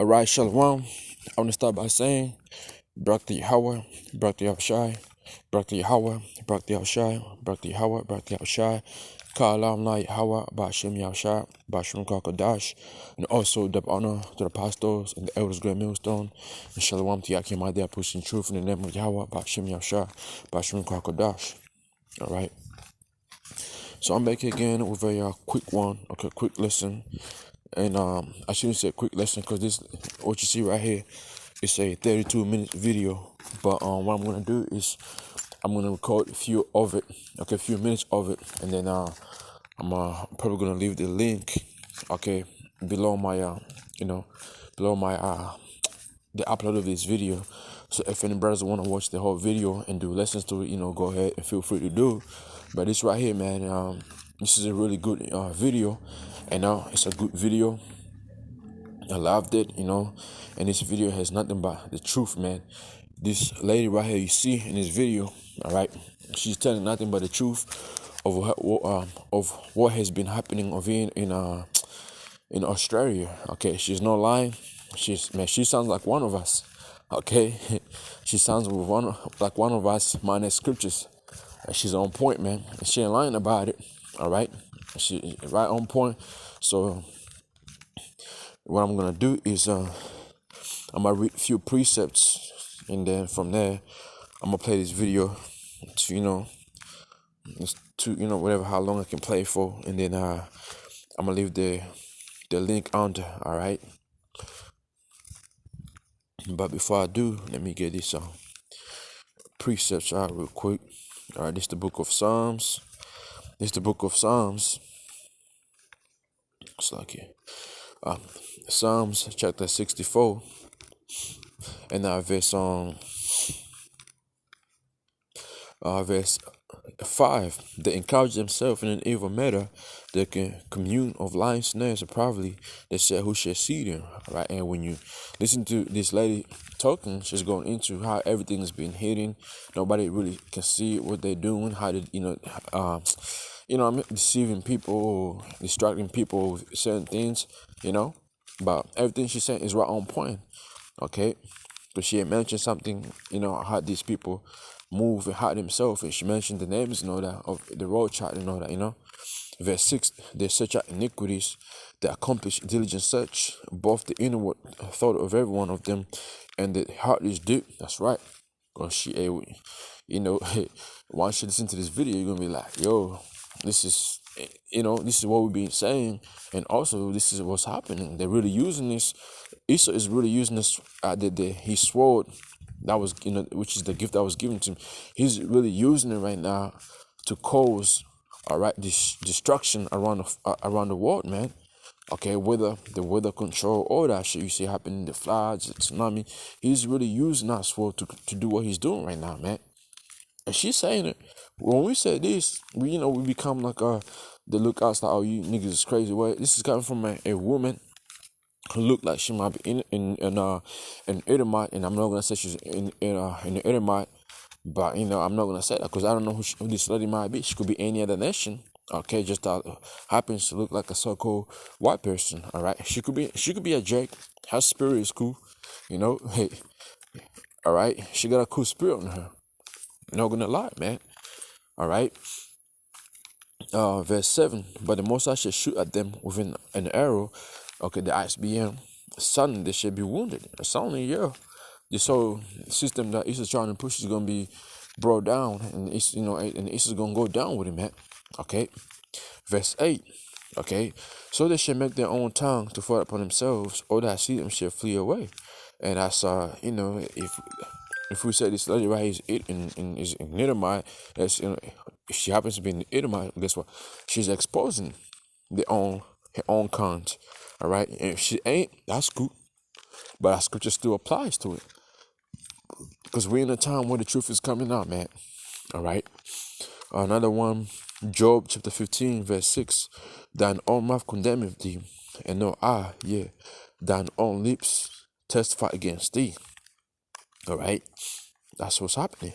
Alright, Shalom. I want to start by saying, Barak to Yahweh, Barak to Yahushai, Barak to Yahweh, Barak to Yahushai, Barak to Yahweh, Barak to Yahushai, Ka'alam La Yahweh, Ba'ashem Yahushai, Ba'ashem Kakadash, and also the honor to the apostles and the elders, great millstone, and Shalom to Yakim Adiyah, pushing truth in the name of Yahweh, Ba'ashem Yahushai, Ba'ashem Kakadash. Alright. So I'm back again with a quick one, okay, quick lesson. And I shouldn't say quick lesson because this, what you see right here, it's a 32-minute video. But what I'm gonna do is I'm gonna record a few of it, okay, a few minutes of it, and then I'm probably gonna leave the link, okay, below my below my the upload of this video. So if any brothers want to watch the whole video and do lessons to it, go ahead and feel free to do. But this right here, man, this is a really good video, and it's a good video. I loved it, and this video has nothing but the truth, man. This lady right here you see in this video, all right, she's telling nothing but the truth of what has been happening over in Australia. Okay, she's not lying. She sounds like one of us. Okay, she sounds like one of us minus scriptures. She's on point, man. She ain't lying about it. All right, she right on point. So what I'm gonna do is I'm gonna read a few precepts, and then from there I'm gonna play this video to whatever, how long I can play for, and then I'm gonna leave the link under. All right. But before I do, let me get this precepts out real quick. All right, this is the book of Psalms. It's like it. Psalms chapter 64, and verse 5. They encourage themselves in an evil matter. They can commune of lying snares and privately. They said, who shall see them? Right. And when you listen to this lady talking, she's going into how everything is being hidden. Nobody really can see what they're doing. How they, I'm deceiving people or distracting people with certain things. But everything she's saying is right on point. Okay. Because she had mentioned something, how these people move and hide themselves, and she mentioned the names and all that of the road chart and all that. Verse 6, they search out iniquities, they accomplish diligent search, both the inward thought of every one of them, and the heart is deep. That's right. Because once you listen to this video, you're gonna be like, yo, this is what we've been saying, and also this is what's happening. They're really using this. Esau is really using this. His sword that was, which is the gift that was given to him. He's really using it right now to cause, all right, this destruction around the world, man. Okay, whether the weather control, all that shit you see happening, the floods, the tsunami. He's really using that sword to do what he's doing right now, man. And she's saying it. When we say this, we become like the lookouts, like, oh, you niggas is crazy. Well, this is coming from a woman who looked like she might be in Edomite, and I'm not gonna say she's in Edomite, but I'm not gonna say that because I don't know who this lady might be. She could be any other nation. Okay, just happens to look like a so-called white person. All right, she could be a Jake. Her spirit is cool, Hey, all right, she got a cool spirit on her. Not gonna lie, man. All right. Verse 7. But the Most High shall shoot at them with an arrow. Okay, the ISBM. Suddenly they shall be wounded. Suddenly, yeah. This whole system that Esau's trying to push is gonna be brought down, and and Esau's gonna go down with him, man. Okay. Verse 8. Okay. So they shall make their own tongue to fall upon themselves, or that see them shall flee away. And that's if we say this lady right here is in Edomite, that's if she happens to be in Edomite, guess what? She's exposing her own cons. All right, and if she ain't, that's cool. But our scripture still applies to it, because we're in a time where the truth is coming out, man. All right. Another one, Job chapter 15, verse 6. Thine own mouth condemneth thee, and no eye, thine own lips testify against thee. All right, that's what's happening.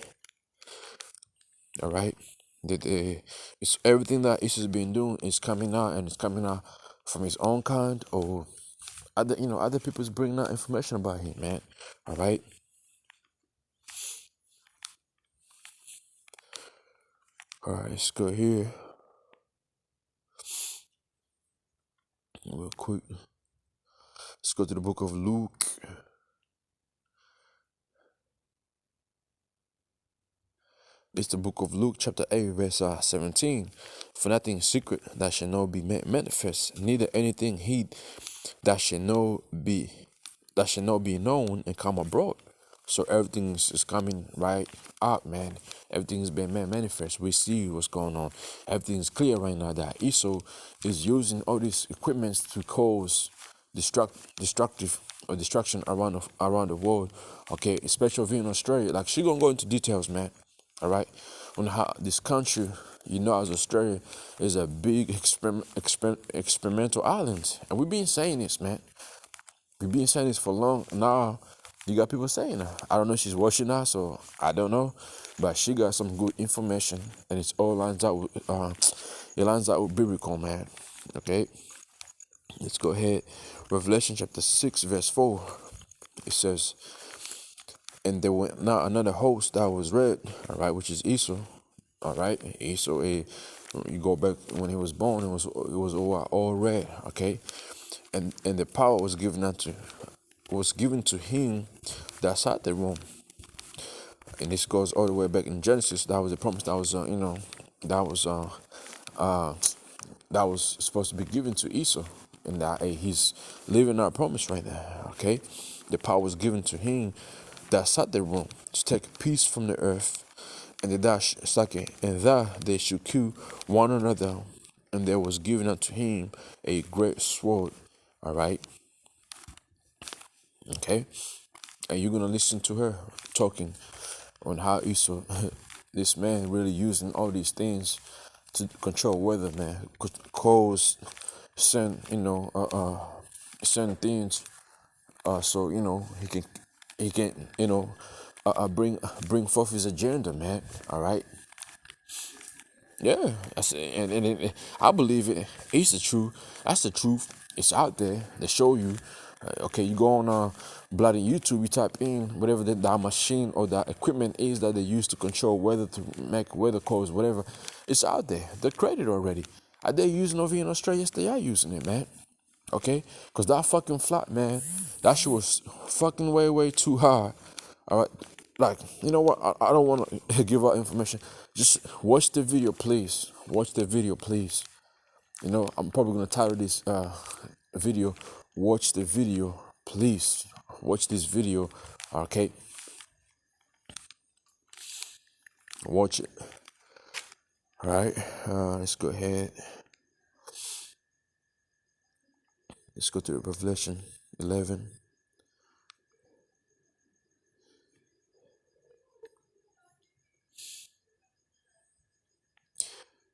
All right, it's everything that Esau's been doing is coming out, and it's coming out from his own kind, or other people's bringing out information about him, man. All right. All right, let's go here real quick. Let's go to the book of Luke. It's the book of Luke, chapter 8, verse 17. For nothing secret that shall not be manifest, neither anything hid that shall not be known and come abroad. So everything is coming right out, man. Everything's been manifest. We see what's going on. Everything's clear right now that Esau is using all these equipments to cause destructive or destruction around the world. Okay, especially in Australia. Like, she gonna go into details, man. All right, on how this country, as Australia, is a big experimental island, and we've been saying this, man. We've been saying this for long. Now, you got people saying that. I don't know if she's watching us, so I don't know, but she got some good information, and it lines out with biblical, man. Okay, let's go ahead. Revelation chapter 6, verse 4. It says, and there went now another host that was red, all right, which is Esau, all right. Esau, you go back when he was born, it was all red, okay, and the power was given to him that sat the room, and this goes all the way back in Genesis. That was a promise that was that was supposed to be given to Esau, and that he's living our promise right now, okay. The power was given to him that sat the room to take peace from the earth, and that they should kill one another, and there was given unto him a great sword. All right, okay, and you're gonna listen to her talking on how Esau, this man, really using all these things to control weather, man, cause send send things, so he can bring forth his agenda, man. All right. Yeah, I believe it. It's the truth. That's the truth. It's out there. They show you. Okay, you go on bloody YouTube. You type in whatever that machine or that equipment is that they use to control weather, to make weather codes, whatever. It's out there. They're created already. Are they using over here in Australia? Yes, they are using it, man. Okay, because that fucking flat, man, that shit was fucking way too high. All right, like, you know what? I don't want to give out information. Just watch the video, please. Watch the video, please. I'm probably gonna title this video, "Watch the video, please." Watch this video, okay? Watch it. All right. Let's go ahead. Let's go to Revelation 11.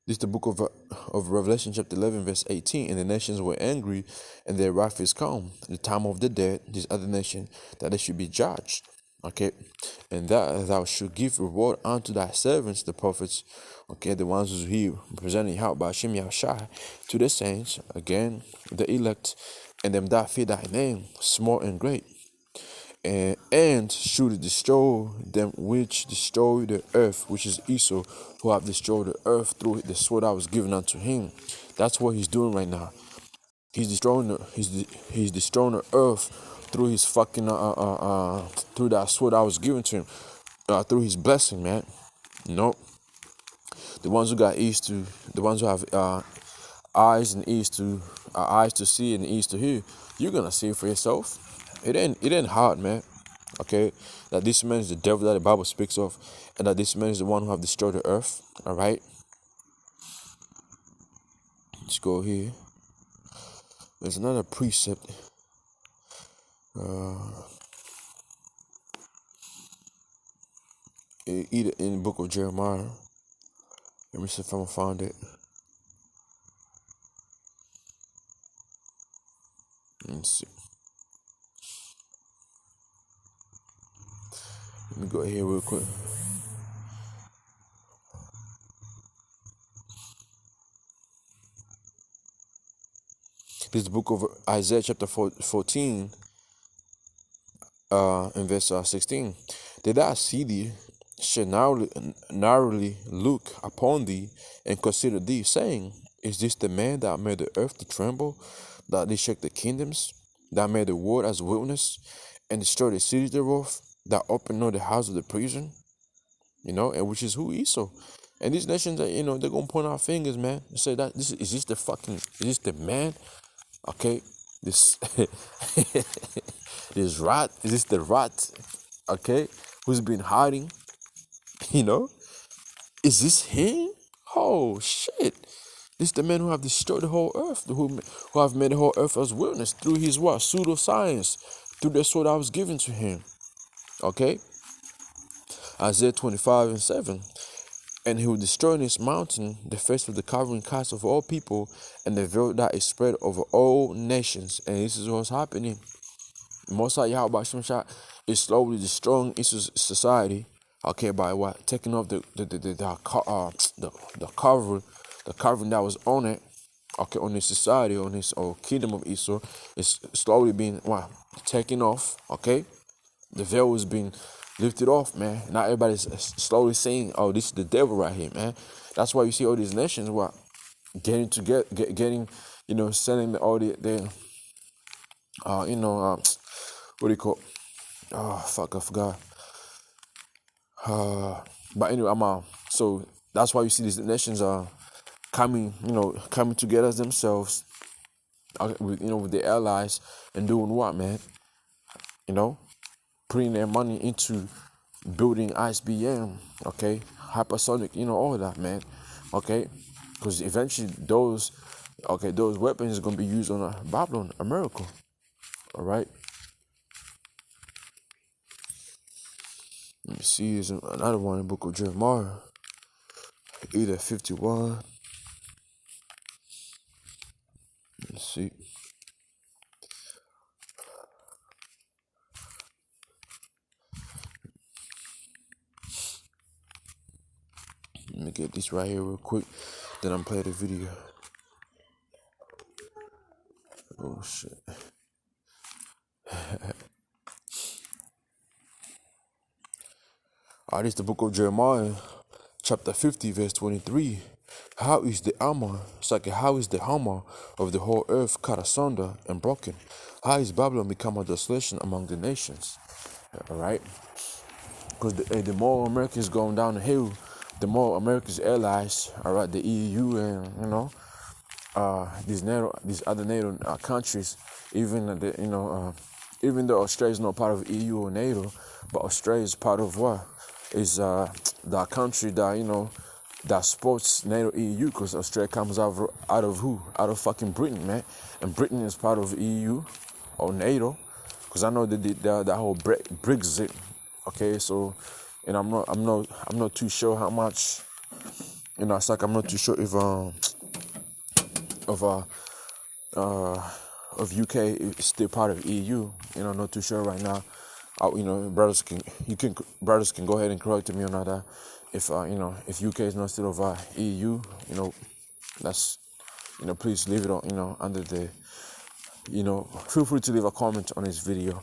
This is the book of Revelation, chapter 11, verse 18. And the nations were angry, and their wrath is come. The time of the dead, this other nation, that they should be judged. Okay. And that thou should give reward unto thy servants, the prophets. Okay, the ones who he presenting out by Hashem Yahushai to the saints, again, the elect, and them that fear thy name, small and great. And should destroy them which destroy the earth, which is Esau, who have destroyed the earth through the sword that was given unto him. That's what he's doing right now. He's destroying the earth through his fucking through that sword that was given to him, through his blessing, man. The ones who got ears to, the ones who have eyes and ears to eyes to see and ears to hear, you're gonna see it for yourself. It ain't hard, man. Okay, that this man is the devil that the Bible speaks of, and that this man is the one who have destroyed the earth. All right. Let's go here. There's another precept. Either in the book of Jeremiah. Let me see if I'm gonna find it. Let me see. Let me go here real quick. This book of Isaiah chapter 14, in verse 16. Did I see thee should narrowly look upon thee and consider thee, saying, is this the man that made the earth to tremble, that they shake the kingdoms, that made the world as wilderness, and destroyed the cities thereof, that opened not the house of the prison? And which is who? Esau. And these nations that, they're gonna point our fingers, man, and say that is this the man? Okay, this this rat, is this the rat? Okay, who's been hiding? Is this him? Oh shit! This is the man who have destroyed the whole earth, who have made the whole earth as wilderness through his what? Pseudoscience, through the sword that was given to him. Okay, Isaiah 25:7. And he will destroy in this mountain the face of the covering cast of all people, and the veil that is spread over all nations. And this is what's happening. Most of Yahweh Shemshah is slowly destroying Israel's society. Okay, by what? Taking off the covering that was on it. Okay, on this society, on this kingdom of Israel, is slowly being taken off. Okay, the veil is being lifted off, man. Now everybody's slowly saying, "Oh, this is the devil right here, man." That's why you see all these nations getting together, sending all the what do you call? Oh fuck, I forgot. But anyway, so that's why you see these nations are coming together as themselves, with their allies, and doing what, man? Putting their money into building ISBM, okay, hypersonic, all of that, man, okay, because eventually those weapons are gonna be used on Babylon, America, all right. Let me see, there's another one in the book of Jeremiah, either 51. Let's see. Let me get this right here real quick, then I'm playing the video. Oh shit. This is the book of Jeremiah, chapter 50, verse 23. How is the armor, how is the hammer of the whole earth cut asunder and broken? How is Babylon become a desolation among the nations? All right? Because the more America is going down the hill, the more America's allies, all right, the EU and, these other NATO countries, even even though Australia is not part of EU or NATO, but Australia is part of what? Is the country that, that supports NATO EU, because Australia comes out of who? Out of fucking Britain, man. And Britain is part of EU or NATO, because I know they did that whole Brexit. Okay, so, and I'm not too sure how much, it's like I'm not too sure if of UK is still part of EU. Not too sure right now. Brothers can go ahead and correct me on that. If if UK is not still of EU, that's please leave it on under the feel free to leave a comment on this video.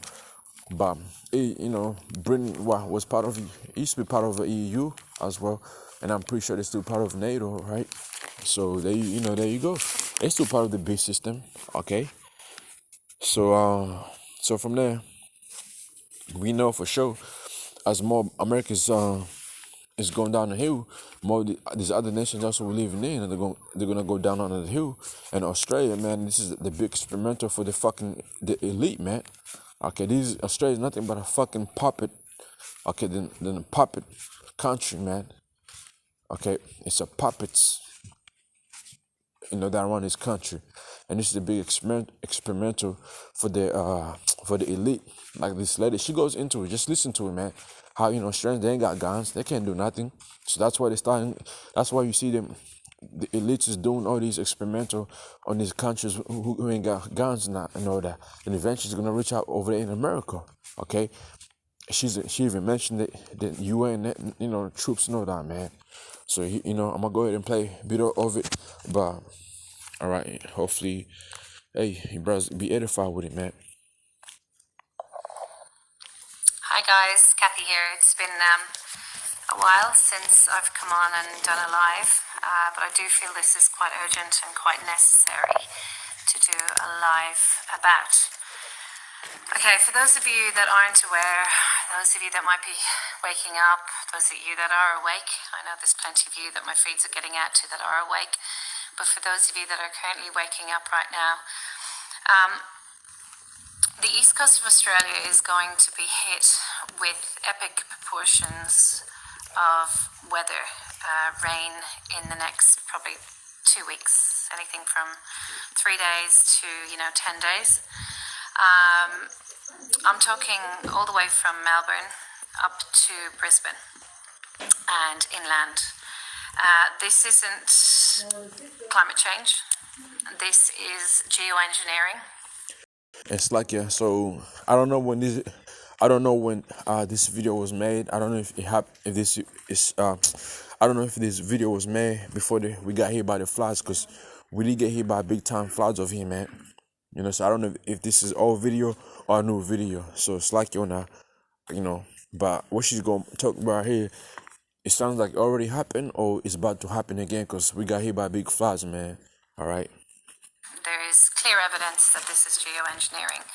But Britain was part of, used to be part of the EU as well, and I'm pretty sure they're still part of NATO, right? So there you go. They're still part of the base system, okay? So from there, we know for sure, as more America's is going down the hill, more these other nations also will living in, and they're gonna go down on the hill. And Australia, man, this is the big experimental for the elite, man. Okay, Australia is nothing but a fucking puppet. Okay, then a puppet country, man. Okay, it's a puppets, that run this country, and this is a big experimental for the elite. Like this lady, she goes into it. Just listen to it, man. How Australians, they ain't got guns, they can't do nothing. So that's why that's why you see them, the elites is doing all these experimental on these countries who ain't got guns and all that. And eventually it's gonna reach out over there in America. Okay, she even mentioned the UN, troops and all that, man. So I'm gonna go ahead and play a bit of it, but all right, hopefully Hey, you brothers, be edified with it, man. Hi guys, Kathy here. It's been a while since I've come on and done a live, but I do feel this is quite urgent and quite necessary to do a live about. Okay, for those of you that aren't aware, those of you that might be waking up, those of you that are awake, I know there's plenty of you that my feeds are getting out to that are awake, but for those of you that are currently waking up right now, the east coast of Australia is going to be hit with epic proportions of weather, rain in the next probably 2 weeks, anything from 3 days to 10 days. I'm talking all the way from Melbourne up to Brisbane and inland. This isn't climate change. This is geoengineering. It's like, yeah, so I don't know when this video was made. I don't know if I don't know if this video was made before we got hit by the floods, because we did get hit by big time floods over here, man. So I don't know if this is old video or a new video. So it's like you're not, but what she's gonna talk about here, it sounds like it already happened or it's about to happen again, because we got hit by big floods, man. All right. There is clear evidence that this is geoengineering.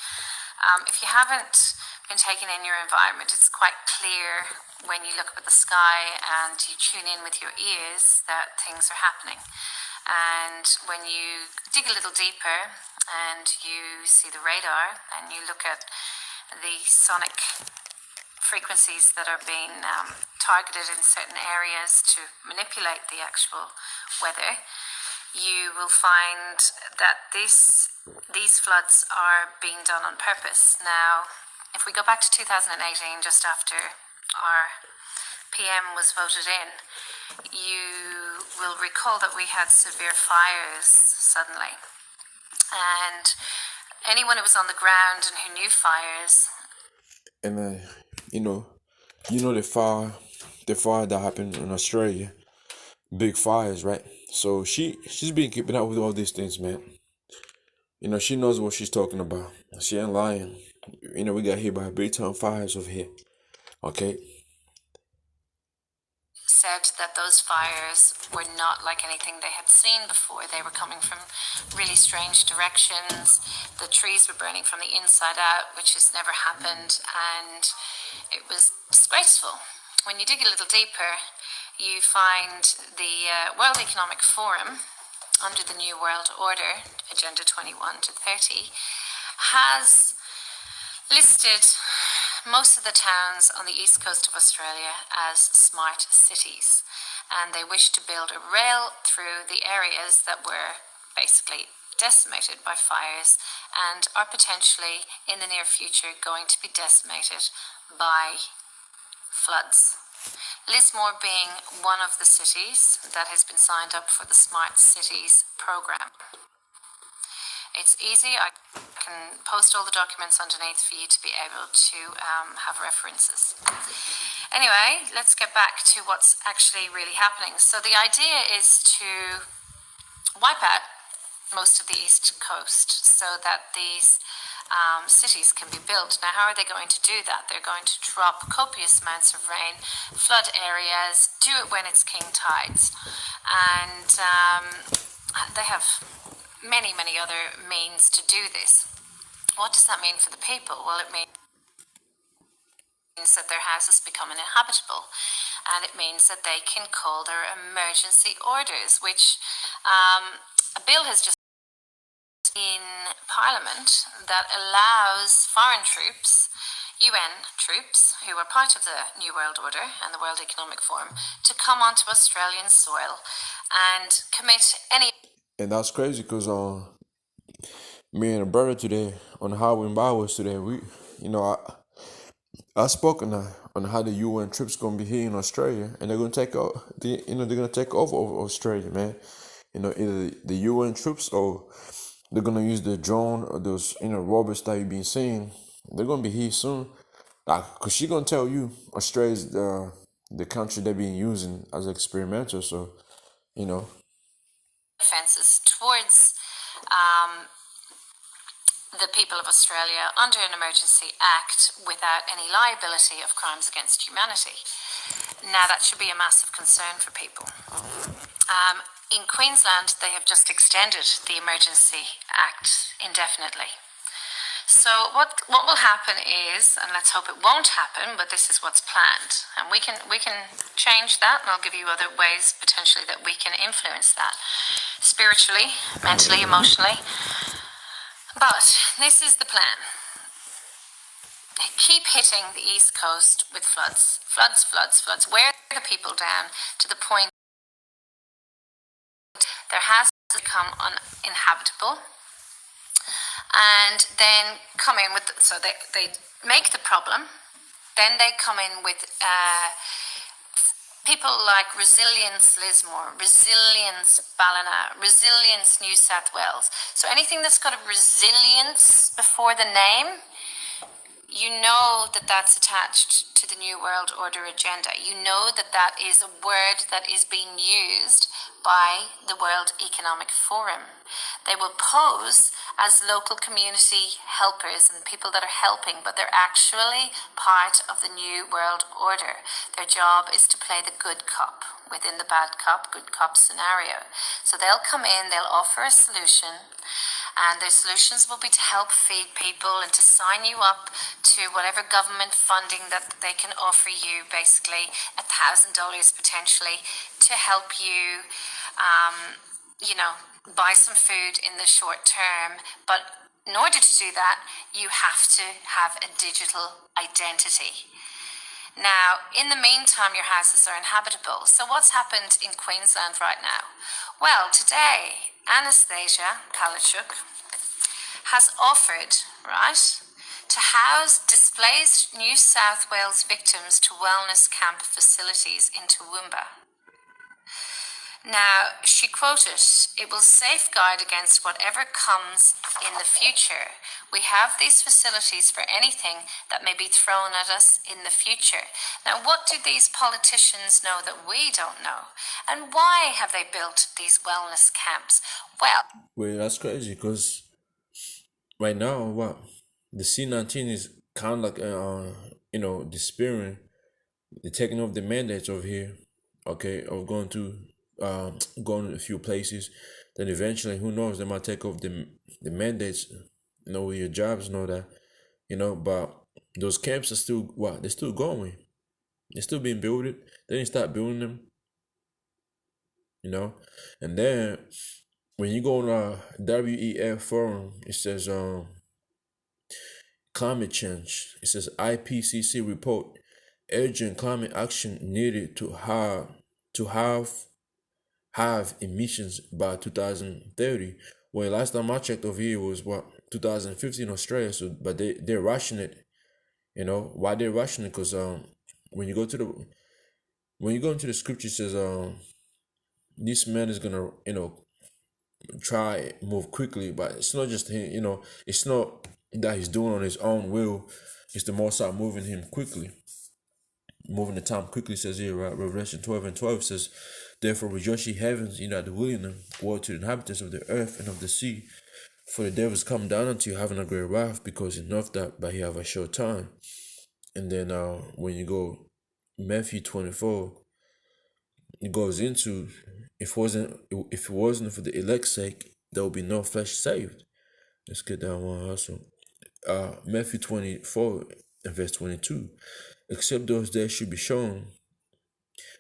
If you haven't been taking in your environment, it's quite clear when you look up at the sky and you tune in with your ears that things are happening. And when you dig a little deeper and you see the radar and you look at the sonic frequencies that are being targeted in certain areas to manipulate the actual weather, you will find that these floods are being done on purpose. Now, if we go back to 2018, just after our PM was voted in, you will recall that we had severe fires suddenly. And anyone who was on the ground and who knew fires. And the fire that happened in Australia, big fires, right? So she's been keeping up with all these things, man. She knows what she's talking about. She ain't lying. We got hit by big time fires over here. Okay. Said that those fires were not like anything they had seen before. They were coming from really strange directions. The trees were burning from the inside out, which has never happened, and it was disgraceful. When you dig a little deeper, you find the World Economic Forum, under the New World Order, Agenda 21 to 30, has listed most of the towns on the east coast of Australia as smart cities, and they wish to build a rail through the areas that were basically decimated by fires and are potentially in the near future going to be decimated by floods. Lismore being one of the cities that has been signed up for the Smart Cities program. It's easy. I can post all the documents underneath for you to be able to have references. Anyway, let's get back to what's actually really happening. So the idea is to wipe out most of the east coast so that these cities can be built. Now, how are they going to do that? They're going to drop copious amounts of rain, flood areas, do it when it's king tides, and they have many, many other means to do this. What does that mean for the people? Well, it means that their houses become uninhabitable, and it means that they can call their emergency orders, which a bill has just in Parliament that allows foreign troops, UN troops, who are part of the New World Order and the World Economic Forum, to come onto Australian soil and commit any. And that's crazy, because me and a brother today on the highway in Bowers today, I spoke on how the UN trips gonna be here in Australia, and they're gonna take over Australia, man. Either the UN troops, or they're gonna use the drone, or those robots that you've been seeing. They're gonna be here soon. Cause she gonna tell you Australia's the country they've been using as experimental. So. Offences towards the people of Australia under an emergency act without any liability of crimes against humanity. Now, that should be a massive concern for people. In Queensland, they have just extended the Emergency Act indefinitely. So what will happen is, and let's hope it won't happen, but this is what's planned, and we can change that, and I'll give you other ways potentially that we can influence that, spiritually, mentally, emotionally. But this is the plan. Keep hitting the East Coast with floods, wear the people down to the point there has to become uninhabitable. And then come in with, so they make the problem, then they come in with people like Resilience Lismore, Resilience Ballina, Resilience New South Wales. So anything that's got a resilience before the name, you know that that's attached to the New World Order agenda. You know that that is a word that is being used by the World Economic Forum. They will pose as local community helpers and people that are helping, but they're actually part of the New World Order. Their job is to play the good cop within the bad cop, good cop scenario. So they'll come in, they'll offer a solution, and their solutions will be to help feed people and to sign you up to whatever government funding that they can offer you, basically $1,000 potentially, to help you, buy some food in the short term. But in order to do that, you have to have a digital identity. Now, in the meantime, your houses are inhabitable. So what's happened in Queensland right now? Well, today, Anastasia Kalachuk has offered, right, to house displaced New South Wales victims to wellness camp facilities in Toowoomba. Now, she quoted, "It will safeguard against whatever comes in the future. We have these facilities for anything that may be thrown at us in the future." Now, what do these politicians know that we don't know? And why have they built these wellness camps? Well, that's crazy because right now, the C-19 is kind of like, despairing. They're taking off the mandates over here, okay, of going to a few places. Then eventually, who knows, they might take off the mandates, with your jobs and all that, but those camps are still, they're still going. They're still being built. They didn't stop building them, and then when you go on a WEF forum, it says climate change. It says IPCC report urgent climate action needed to have emissions by 2030. Well, last time I checked over here was 2050 in Australia. So, but they're rushing it. Why they're rushing it? Because when you go into the scripture, it says this man is gonna try move quickly, but it's not just him. It's not that he's doing on his own will. It's the Most High moving him quickly, moving the time quickly. Says here, right? Revelation 12:12 says, "Therefore rejoice ye heavens, ye not the willing them, woe to the inhabitants of the earth and of the sea, for the devil is come down unto you, having a great wrath, because enough that but he have a short time." And then when you go Matthew 24, it goes into, if it wasn't for the elect's sake, there will be no flesh saved. Let's get that one also. Matthew 24 and verse 22. "Except those days should be shown,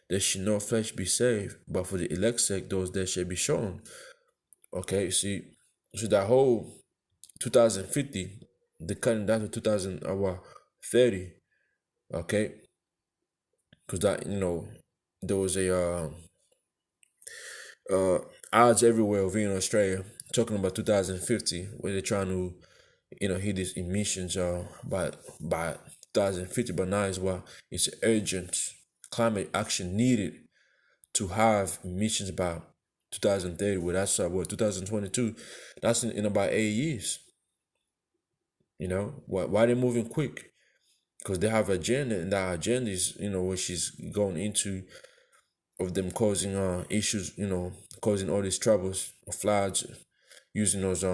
there should no flesh be saved, but for the elect's sake, those days shall be shown." Okay, see, so that whole 2050, they're cutting down to 2030. Okay, because that there was a odds everywhere over in Australia talking about 2050, where they're trying to hit these emissions by 2050. But now it's urgent climate action needed to have emissions by 2030. Well, that's 2022. That's in about 8 years. Why they're moving quick? Because they have agenda, and that agenda is what she's going into, of them causing issues, causing all these troubles, floods, using those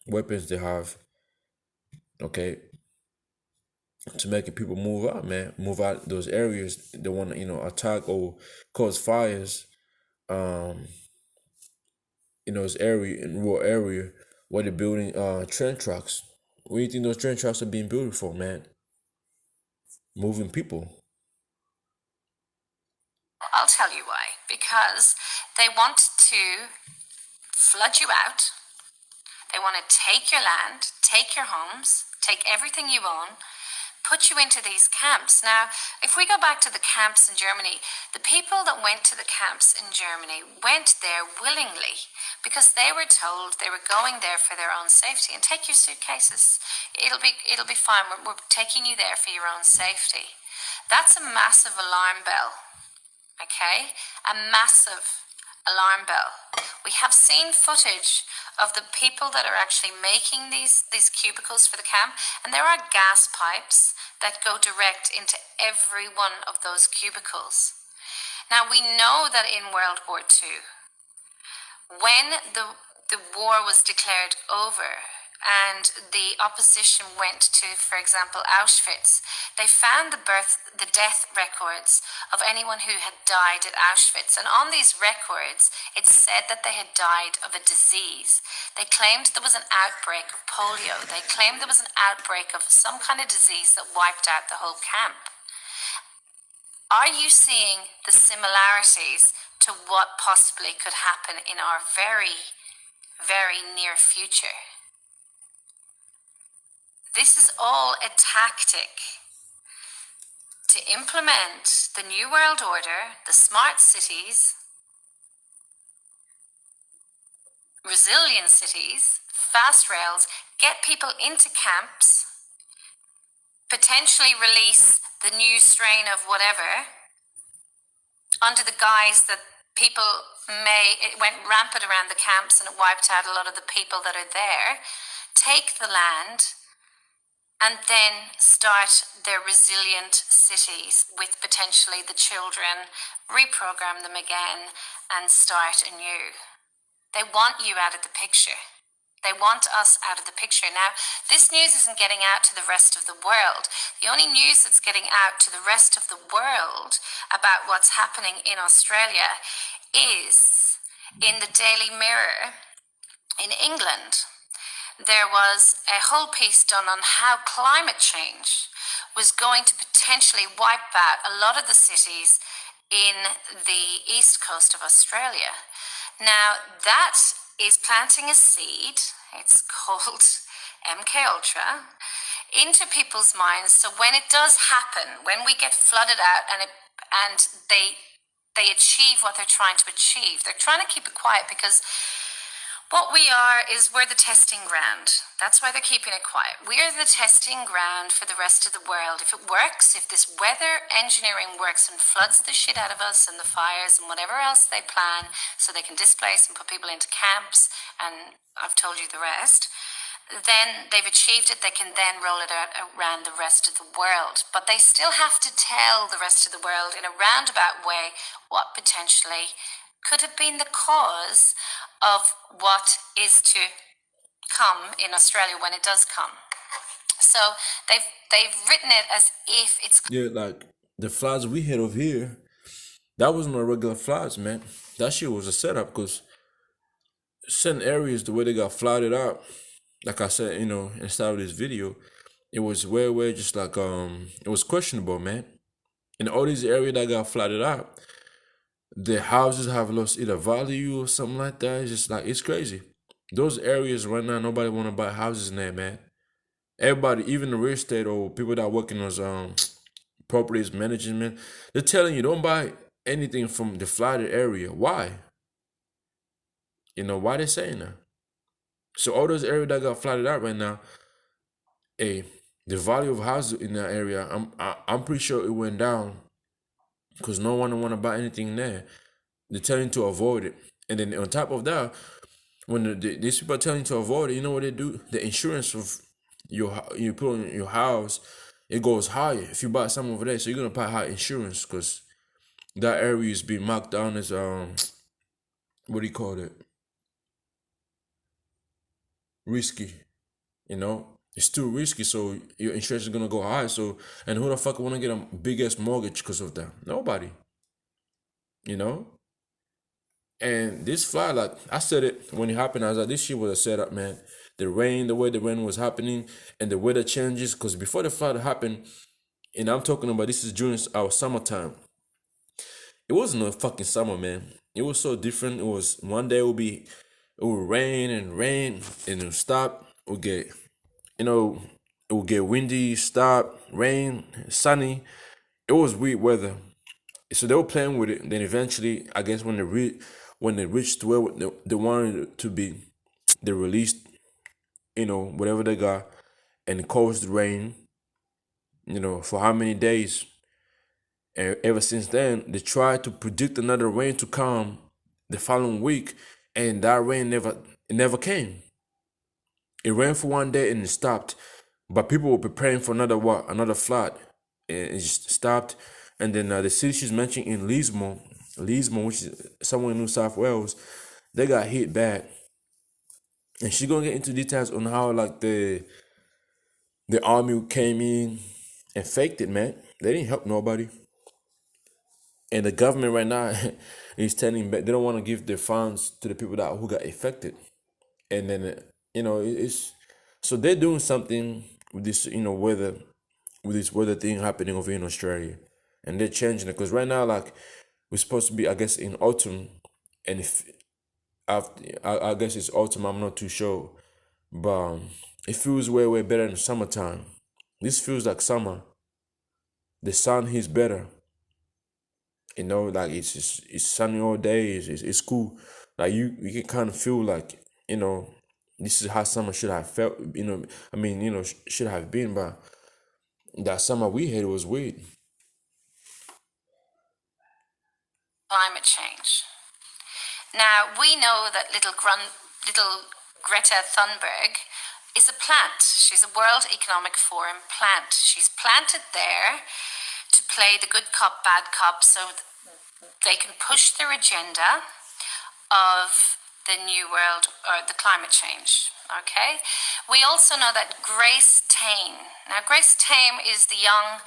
weapons they have, okay, to making people move out, man, move out those areas they want to, attack or cause fires, um, in those area in rural area where they're building train tracks. What do you think those train tracks are being built for, man? Moving people. I'll tell you why. Because they want to flood you out. They want to take your land, take your homes, take everything you own, put you into these camps. Now, if we go back to the camps in Germany, the people that went to the camps in Germany went there willingly because they were told they were going there for their own safety. And take your suitcases. It'll be fine. We're taking you there for your own safety. That's a massive alarm bell. Okay? A massive alarm bell. We have seen footage of the people that are actually making these cubicles for the camp, and there are gas pipes that go direct into every one of those cubicles. Now, we know that in World War II, when the war was declared over and the opposition went to, for example, Auschwitz, they found the death records of anyone who had died at Auschwitz. And on these records, it said that they had died of a disease. They claimed there was an outbreak of polio. They claimed there was an outbreak of some kind of disease that wiped out the whole camp. Are you seeing the similarities to what possibly could happen in our very, very near future? This is all a tactic to implement the New World Order, the smart cities, resilient cities, fast rails, get people into camps, potentially release the new strain of whatever under the guise that it went rampant around the camps and it wiped out a lot of the people that are there, take the land, and then start their resilient cities with potentially the children, reprogram them again, and start anew. They want you out of the picture. They want us out of the picture. Now, this news isn't getting out to the rest of the world. The only news that's getting out to the rest of the world about what's happening in Australia is in the Daily Mirror in England. There was a whole piece done on how climate change was going to potentially wipe out a lot of the cities in the east coast of Australia. Now, that is planting a seed, it's called MK Ultra, into people's minds. So when it does happen, when we get flooded out and they achieve what they're trying to achieve, they're trying to keep it quiet because what we are is we're the testing ground. That's why they're keeping it quiet. We're the testing ground for the rest of the world. If it works, if this weather engineering works and floods the shit out of us and the fires and whatever else they plan so they can displace and put people into camps, and I've told you the rest, then they've achieved it. They can then roll it out around the rest of the world. But they still have to tell the rest of the world in a roundabout way what potentially could have been the cause of what is to come in Australia when it does come. So they've written it as if it's like the floods we had over here. That wasn't a regular floods, man. That shit was a setup because certain areas, the way they got flooded out, like I said, inside of this video, it was way just like it was questionable, man. In all these areas that got flooded out, the houses have lost either value or something like that. It's just like, it's crazy. Those areas right now, nobody want to buy houses in there, man. Everybody, even the real estate or people that work in those properties management, they're telling you don't buy anything from the flooded area. Why? Why they saying that? So all those areas that got flooded out right now, the value of houses in that area, I'm pretty sure it went down because no one want to buy anything there. They're telling you to avoid it, and then on top of that, when these people are telling you to avoid it, you know what they do? The insurance of you put on your house, it goes higher if you buy something over there. So you're gonna pay high insurance because that area is being marked down as what do you call it? Risky. If It's too risky, so your insurance is gonna go high. So, and who the fuck wanna get a big ass mortgage because of that? Nobody. You know. And this flood, like I said it when it happened, I was like, this shit was a setup, man. The rain, the way the rain was happening, and the weather changes. Because before the flood happened, and I'm talking about this is during our summertime. It wasn't a fucking summer, man. It was so different. It was one day it would rain and rain, and it would stop. It would get, it would get windy, stop, rain, sunny. It was weird weather. So they were playing with it. Then eventually, I guess when they reached where they wanted it to be, they released, whatever they got, and it caused rain. For how many days? And ever since then, they tried to predict another rain to come the following week, and that rain never came. It rained for one day and it stopped, but people were preparing for another flood, and it just stopped. And then the city she's mentioning in Lismore, which is somewhere in New South Wales, they got hit bad. And she's gonna get into details on how like the army came in and faked it, man. They didn't help nobody. And the government right now is telling back they don't want to give their funds to the people who got affected. And then it's so they're doing something with this weather thing happening over in Australia, and they're changing it because right now like we're supposed to be I guess in autumn, and if after I guess it's autumn, I'm not too sure, but it feels way better in the summertime. This feels like summer. The sun is better. Like it's sunny all day. It's cool. Like you can kind of feel like this is how summer should have felt. Should have been. But that summer we had was weird. Climate change. Now, we know that little Greta Thunberg is a plant. She's a World Economic Forum plant. She's planted there to play the good cop, bad cop, so they can push their agenda of the new world or the climate change. Okay? We also know that Grace Tame. Now, Grace Tame is the Young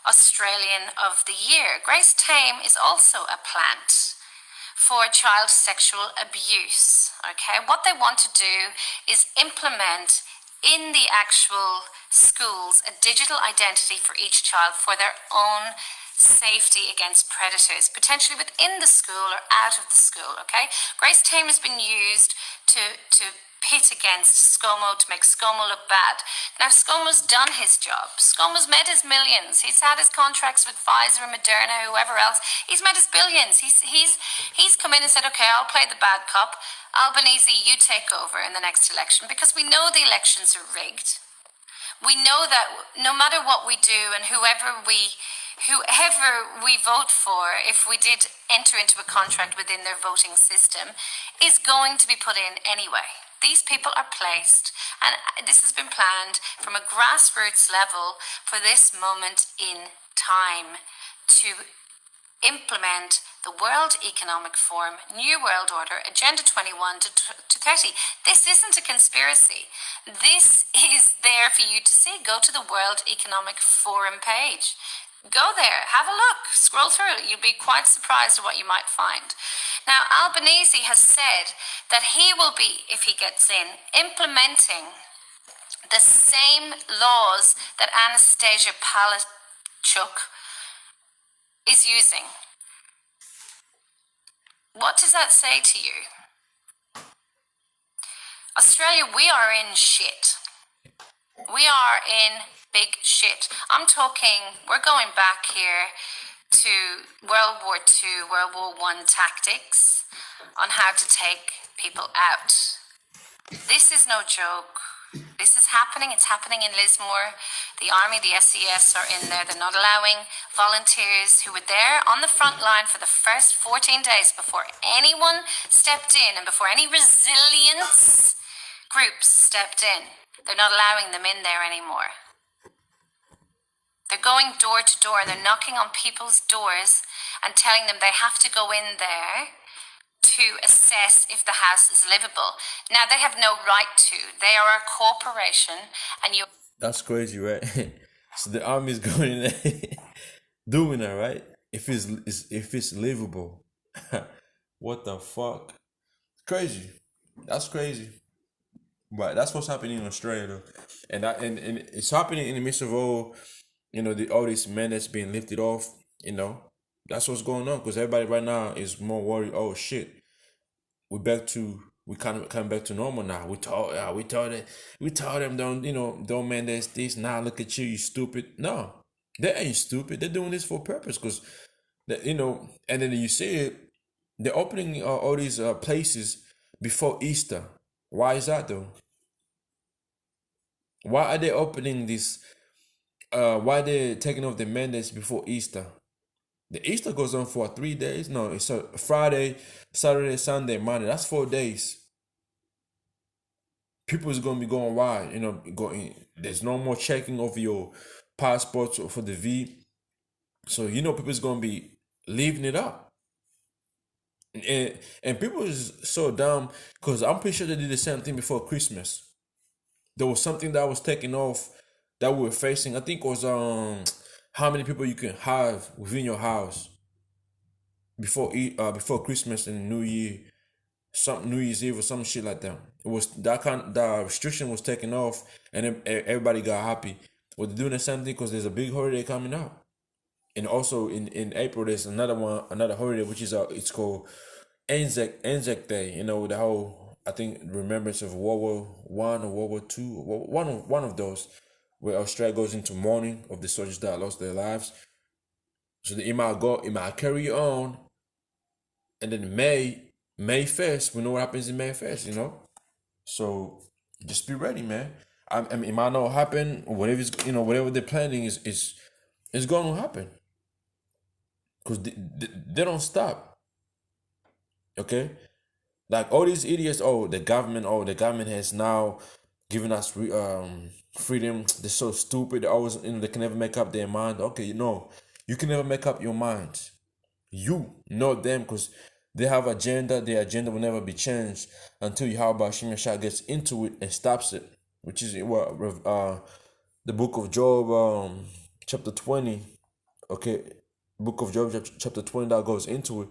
Australian of the Year. Grace Tame is also a plant for child sexual abuse. Okay, what they want to do is implement in the actual schools a digital identity for each child for their own safety against predators, potentially within the school or out of the school. Okay, Grace Tame has been used to pit against ScoMo to make ScoMo look bad. Now ScoMo's done his job. ScoMo's made his millions. He's had his contracts with Pfizer, Moderna, whoever else. He's made his billions. He's come in and said, okay, I'll play the bad cop. Albanese, you take over in the next election, because we know the elections are rigged. We know that no matter what we do and whoever we vote for, if we did enter into a contract within their voting system, is going to be put in anyway. These people are placed, and this has been planned from a grassroots level for this moment in time to implement the World Economic Forum, New World Order, Agenda 21 to 30. This isn't a conspiracy. This is there for you to see. Go to the World Economic Forum page. Go there, have a look, scroll through. You'll be quite surprised at what you might find. Now, Albanese has said that he will be, if he gets in, implementing the same laws that Anastasia Palaszczuk is using. What does that say to you? Australia, we are in shit. We are in big shit. I'm talking, we're going back here to World War II, World War I tactics on how to take people out. This is no joke. This is happening. It's happening in Lismore. The Army, the SES are in there. They're not allowing volunteers who were there on the front line for the first 14 days before anyone stepped in and before any resilience groups stepped in. They're not allowing them in there anymore. They're going door to door and they're knocking on people's doors and telling them they have to go in there to assess if the house is livable. Now, they have no right to. They are a corporation, and you That's crazy, right? So the army is going in there doing that, right? If it's livable, what the fuck? Crazy. That's crazy. But that's what's happening in Australia, though, and it's happening in the midst of all, all these men that's being lifted off. You know, that's what's going on because everybody right now is more worried. Oh shit, we kind of come back to normal now. We told them don't man this now look at you stupid. No, they ain't stupid. They're doing this for a purpose because and then you see it. They're opening all these places before Easter. Why is that though? Why are they opening this? Why they taking off the mandates before Easter? The Easter goes on for 3 days. No, it's a Friday, Saturday, Sunday, Monday. That's 4 days. People is gonna be going wild. Going. There's no more checking of your passports for the V. So people is gonna be leaving it up. And people is so dumb because I'm pretty sure they did the same thing before Christmas. There was something that was taken off that we were facing. I think it was how many people you can have within your house before Christmas and New Year, some New Year's Eve or some shit like that. It was that restriction was taken off, and then everybody got happy. Well, they're doing the same thing because there's a big holiday coming up, and also in April there's another holiday which is it's called Anzac Day. The whole I think remembrance of World War I or World War II, one of those, where Australia goes into mourning of the soldiers that lost their lives. So it might carry on, and then May 1st, we know what happens in May 1st. So just be ready, man. I mean, it might not happen. Whatever they're planning is going to happen because they don't stop. Okay, like all these idiots. The government has now given us freedom. They're so stupid. They always, they can never make up their mind. Okay, you can never make up your mind. You, not them, because they have agenda. Their agenda will never be changed until Yahweh Hashem Shah gets into it and stops it, which is what the book of Job, chapter 20. Okay, book of Job, chapter 20, that goes into it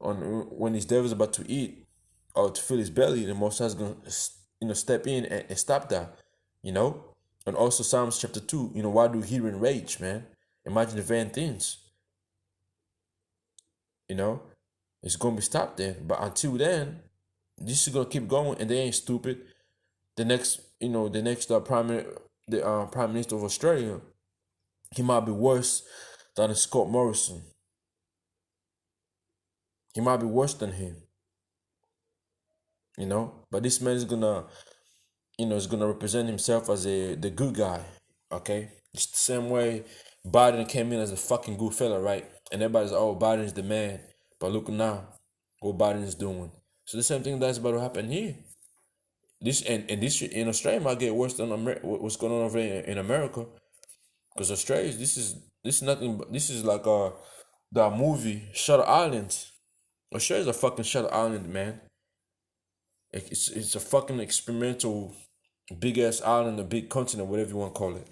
on when his devil's about to eat or to fill his belly. The Most High is gonna step in and stop that. You know, and also Psalms chapter 2. Why do heathen rage, man? Imagine the vain things. You know, it's gonna be stopped then. But until then, this is gonna keep going, and they ain't stupid. The next prime minister of Australia, he might be worse than Scott Morrison. He might be worse than him. But this man is gonna represent himself as the good guy. Okay, it's the same way Biden came in as a fucking good fella, right? And everybody's Biden's the man. But look now, what Biden is doing. So the same thing that's about to happen here. This in Australia might get worse than what's going on over in America, because Australia, this is nothing. This is like the movie Shutter Island. Australia's a fucking Shutter Island, man. It's a fucking experimental big ass island, a big continent, whatever you want to call it.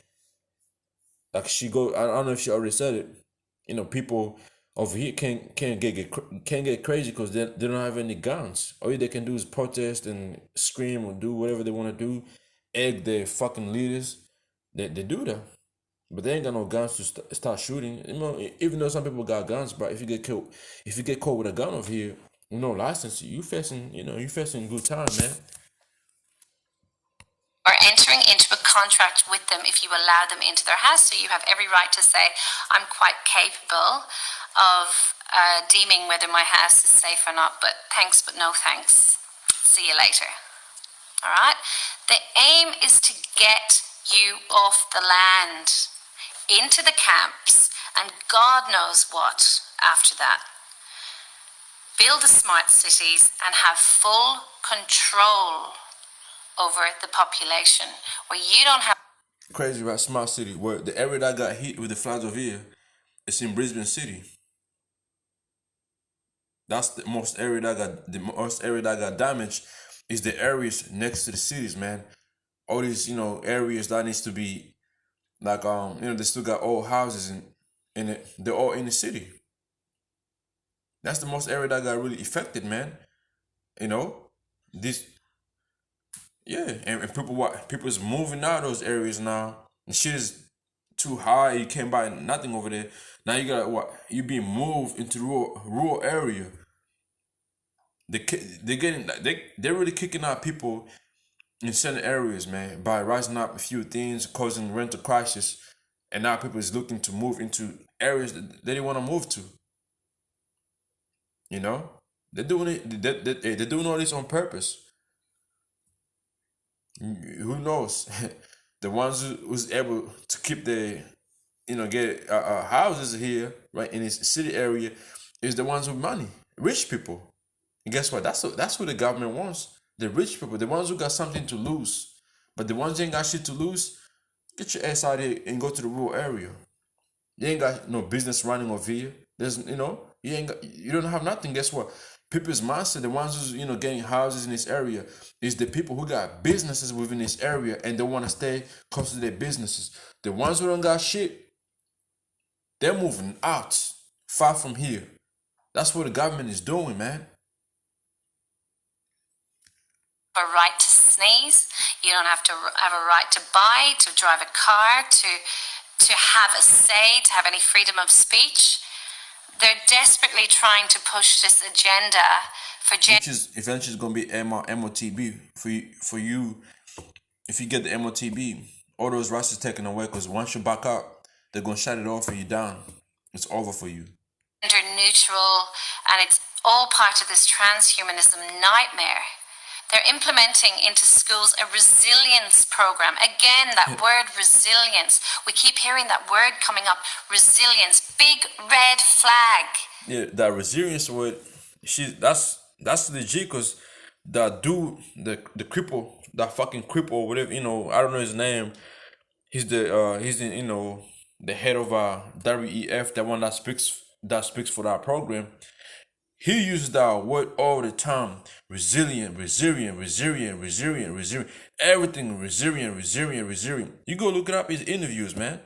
Like I don't know if she already said it. People over here can't get crazy because they don't have any guns. All they can do is protest and scream or do whatever they want to do, egg their fucking leaders. They do that, but they ain't got no guns to start shooting. Even though some people got guns, but if you get caught with a gun over here, no license, you facing good time, man. Or entering into a contract with them if you allow them into their house. So you have every right to say, I'm quite capable of deeming whether my house is safe or not, but thanks, but no thanks. See you later. All right? The aim is to get you off the land, into the camps, and God knows what after that. Build the smart cities and have full control over the population, where you don't have. Crazy about smart city. Where the area that got hit with the floods of here, it's in Brisbane City. That's the most area that got damaged is the areas next to the cities, man. all these, areas that needs to be like, they still got old houses in it. They're all in the city. That's the most area that got really affected, man. You know, this, yeah, and people's moving out of those areas now. And shit is too high. You can't buy nothing over there. Now you got what? You being moved into rural area. They're getting they're really kicking out people in certain areas, man, by rising up a few things, causing rental crisis, and now people is looking to move into areas that they didn't want to move to. You know, they're doing it. They're doing all this on purpose. Who knows? The ones who was able to keep their, get houses here, right, in this city area, is the ones with money, rich people. And guess what? That's who the government wants. The rich people, the ones who got something to lose. But the ones who ain't got shit to lose, get your ass out here and go to the rural area. You ain't got no business running over here. There's, you don't have nothing. Guess what? People's mindset, the ones who's, getting houses in this area, is the people who got businesses within this area and they want to stay close to their businesses. The ones who don't got shit, they're moving out, far from here. That's what the government is doing, man. A right to sneeze. You don't have to have a right to buy, to drive a car, to have a say, to have any freedom of speech. They're desperately trying to push this agenda for which is eventually going to be MOTB for you. If you get the MOTB, all those rights is taken away, because once you back up, they're going to shut it off for you down. It's over for you. Gender neutral, and it's all part of this transhumanism nightmare. They're implementing into schools a resilience program. Again, that word resilience. We keep hearing that word coming up. Resilience. Big red flag. Yeah, that resilience word, that's legit, because that dude, the cripple, that fucking cripple, whatever, I don't know his name. He's the head of WEF, the one that speaks for that program. He uses that word all the time. Resilient. Everything resilient. You go look it up, his interviews, man.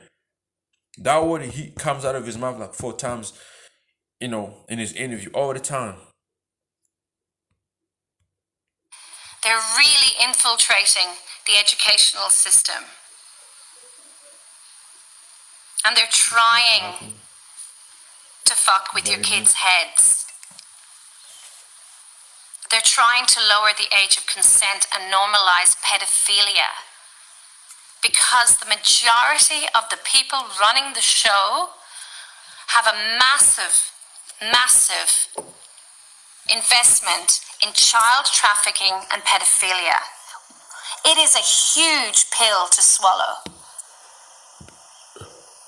That word, he comes out of his mouth like 4 times, in his interview, all the time. They're really infiltrating the educational system. And they're trying to fuck with your kids' heads. They're trying to lower the age of consent and normalize pedophilia, because the majority of the people running the show have a massive investment in child trafficking and pedophilia. It is a huge pill to swallow.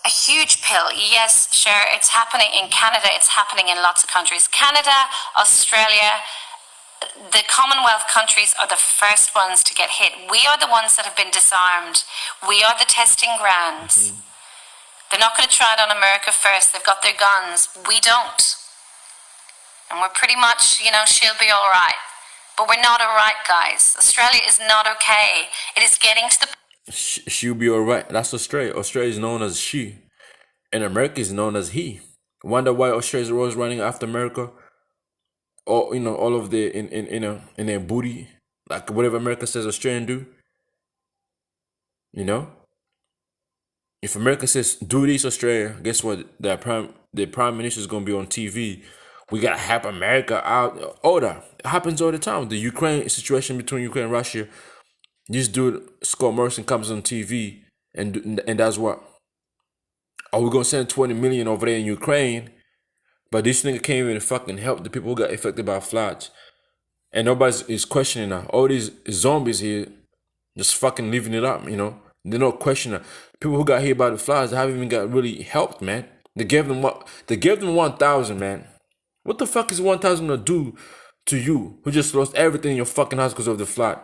A huge pill. Yes, sure, it's happening in Canada, it's happening in lots of countries. Canada, Australia, the Commonwealth countries are the first ones to get hit. We are the ones that have been disarmed. We are the testing grounds. They're not going to try it on America first. They've got their guns. We don't. And we're pretty much, she'll be all right. But we're not all right, guys. Australia is not okay. It is getting to the... She'll be all right. That's Australia. Australia is known as she. And America is known as he. Wonder why Australia's always running after America? Or, all of the, in their booty. Like whatever America says Australian do. If America says, do this, Australia, guess what? The prime minister is going to be on TV. We got to help America out. All that. It happens all the time. The Ukraine situation between Ukraine and Russia. This dude, Scott Morrison, comes on TV and does what? Are we going to send 20 million over there in Ukraine? But this nigga can't even fucking help the people who got affected by floods. And nobody is questioning that. All these zombies here just fucking living it up, They're not questioning that. People who got hit by the floods, they haven't even got really helped, man. They gave them what? They gave them 1,000, man. What the fuck is 1,000 gonna do to you who just lost everything in your fucking house because of the flood?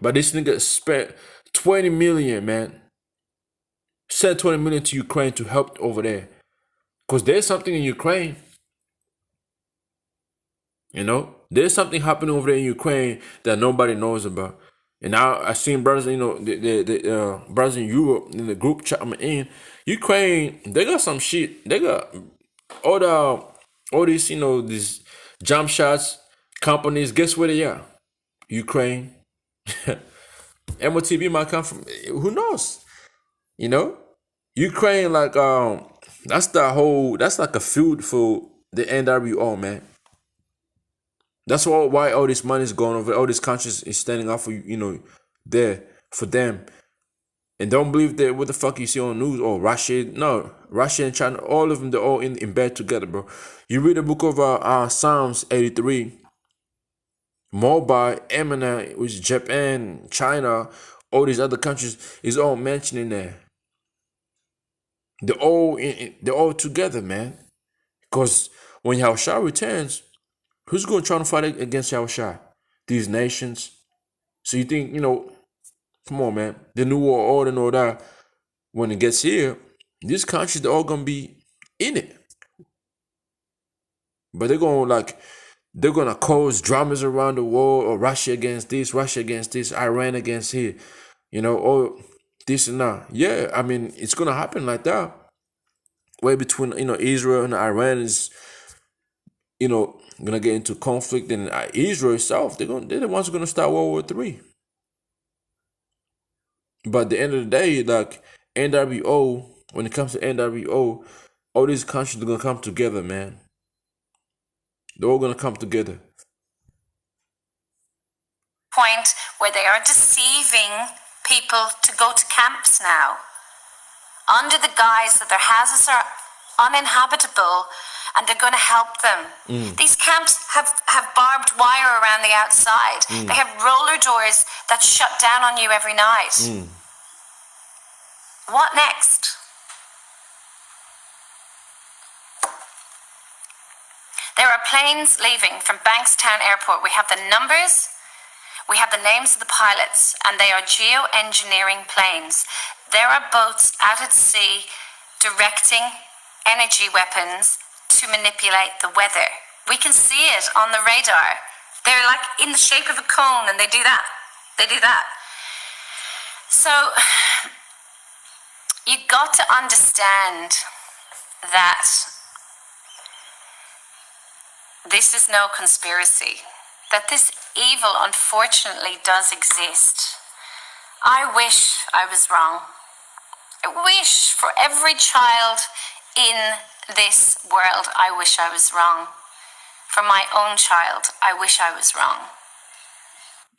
But this nigga spent 20 million, man. Sent 20 million to Ukraine to help over there. Because there's something in Ukraine. There's something happening over there in Ukraine that nobody knows about. And now I seen brothers, the brothers in Europe in the group chat I'm in, Ukraine, they got some shit. They got all these, these jump shots companies. Guess where they are? Ukraine. MOTB might come from. Who knows? Ukraine, that's like a feud for the NWO, man. That's why all this money is going over. All these countries is standing up for there for them. And don't believe that what the fuck you see on news or Russia. No, Russia and China, all of them, they're all in bed together, bro. You read the book of Psalms 83, Mobile, Eminem, which is Japan, China, all these other countries is all mentioned in there. They're all together, man. Because when Yahushua returns, who's going to try to fight against Yahushua? These nations. So you think, come on, man. The New World Order and all that, when it gets here, these countries, they're all going to be in it. But they're going to cause dramas around the world, or Russia against this, Iran against here, or this and that. Yeah, I mean, it's going to happen like that. Way between, Israel and Iran is, gonna get into conflict, and Israel itself, they're the ones who are gonna start World War III. But at the end of the day, like NWO, when it comes to NWO, all these countries are gonna come together, man. They're all gonna come together. Point where they are deceiving people to go to camps now, under the guise that their houses are uninhabitable and they're going to help them. These camps have barbed wire around the outside. They have roller doors that shut down on you every night. What next? There are planes leaving from Bankstown Airport. We have the numbers, we have the names of the pilots, and they are geoengineering planes. There are boats out at sea directing energy weapons to manipulate the weather. We can see it on the radar. They're like in the shape of a cone, and they do that. So you got to understand that this is no conspiracy, that this evil unfortunately does exist. I wish I was wrong. I wish for every child in this world, I wish I was wrong. For my own child, I wish I was wrong.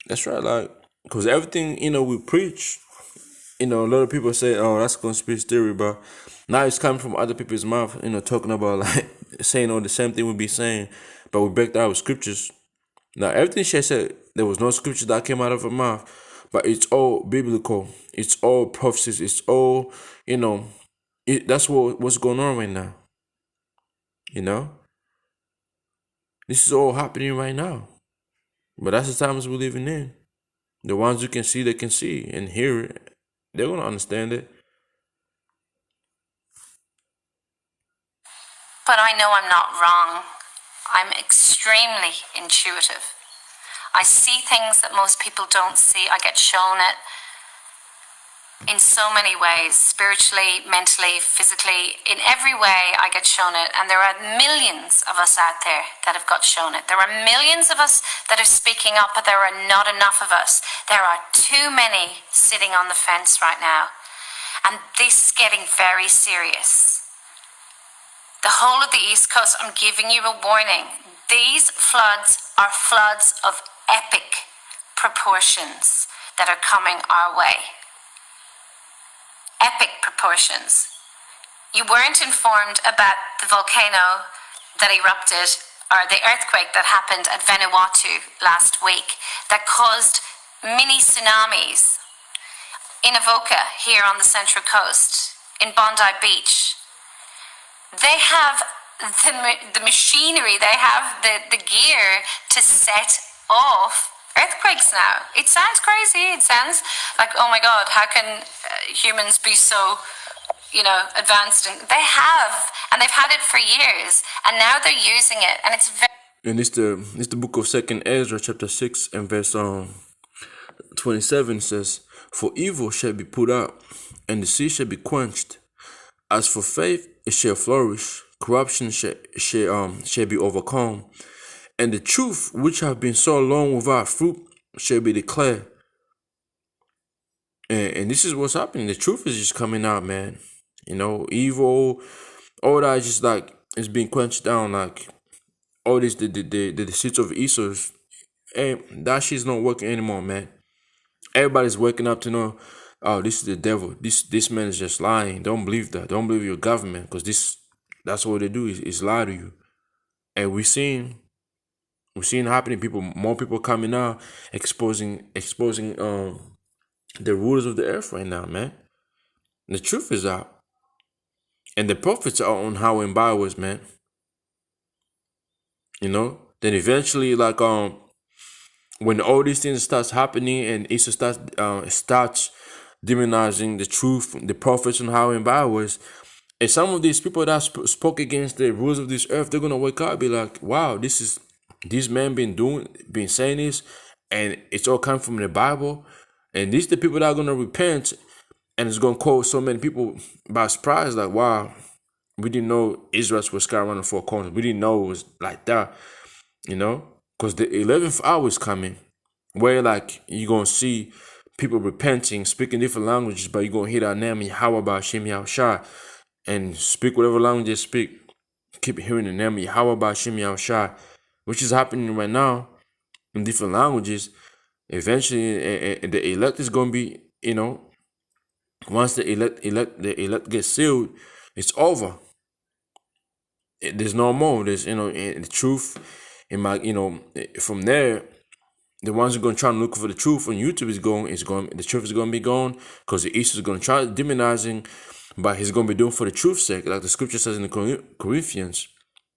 That's right, because everything, we preach, a lot of people say, oh, that's conspiracy theory, but now it's coming from other people's mouth, talking about, saying all the same thing we be saying, but we backed out with scriptures. Now, everything she said, there was no scripture that came out of her mouth, but it's all biblical. It's all prophecies. It's all, that's what's going on right now. This is all happening right now. But that's the times we're living in. The ones who can see, they can see and hear it. They're going to understand it. But I know I'm not wrong. I'm extremely intuitive. I see things that most people don't see. I get shown it in so many ways, spiritually, mentally, physically. In every way, I get shown it. And there are millions of us out there that have got shown it. There are millions of us that are speaking up, but there are not enough of us. There are too many sitting on the fence right now. And this is getting very serious. The whole of the East Coast, I'm giving you a warning. These floods are floods of epic proportions that are coming our way. Epic proportions. You weren't informed about the volcano that erupted, or the earthquake that happened at Vanuatu last week that caused mini tsunamis in Avoca here on the Central Coast, in Bondi Beach. They have the machinery, they have the gear to set off earthquakes now. It sounds crazy. It sounds like, oh my God, how can humans be so, advanced? And they have, and they've had it for years, and now they're using it, and it's very... And it's the book of 2nd Ezra, chapter 6, and verse 27 says, "For evil shall be put out, and the sea shall be quenched. As for faith, it shall flourish. Corruption shall be overcome, and the truth which have been so long without fruit shall be declared." And this is what's happening. The truth is just coming out, man. Evil, all that is just like it's being quenched down. Like all this, the seeds of Esau's, and that shit's not working anymore, man. Everybody's waking up to know, oh, this is the devil. This man is just lying. Don't believe that. Don't believe your government, because that's what they do is lie to you. And we're seeing happening. More people coming out, exposing the rulers of the earth right now, man. The truth is out, and the prophets are on highway and byways, man. Then eventually, like when all these things starts happening and Esau starts demonizing the truth, the prophets on highway and byways, and some of these people that spoke against the rules of this earth, they're gonna wake up and be like, wow, these men been saying this, and it's all coming from the Bible, and these the people that are gonna repent, and it's gonna cause so many people by surprise, like, wow, we didn't know Israel was sky running four corners. We didn't know it was like that, because the 11th hour is coming, where like you're gonna see people repenting, speaking different languages, but you're gonna hear that name Yahweh Ba'Shem Yahushua, and speak whatever language they speak. Keep hearing the name Yahweh Ba'Shem Yahushua, which is happening right now in different languages. Eventually, the elect is gonna be, once the elect gets sealed, it's over. There's no more. There's the truth. From there, the ones who are going to try and look for the truth on YouTube the truth is going to be gone, because the East is going to try demonizing, but he's going to be doing for the truth's sake, like the scripture says in the Corinthians.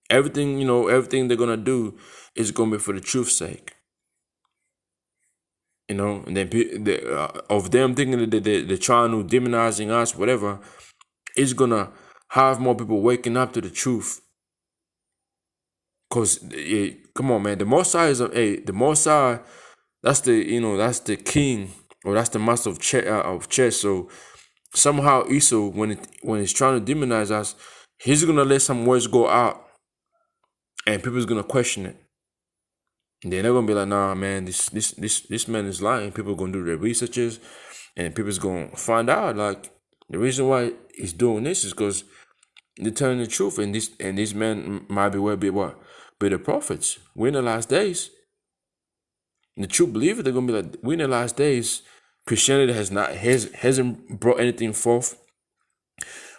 Everything they're going to do is going to be for the truth's sake. And then of them thinking that they're trying to demonizing us, whatever, is going to have more people waking up to the truth. Because, come on, man, the Most High the Most High, that's the king, or that's the master of chess. So somehow Esau, when he's trying to demonize us, he's gonna let some words go out, and people's gonna question it. And then they're gonna be like, nah, man, this man is lying. People are gonna do their researches, and people's gonna find out, like, the reason why he's doing this is because they're telling the truth, and these men might be the prophets. We're in the last days. The true believers, they're gonna be like, we're in the last days. Christianity hasn't brought anything forth.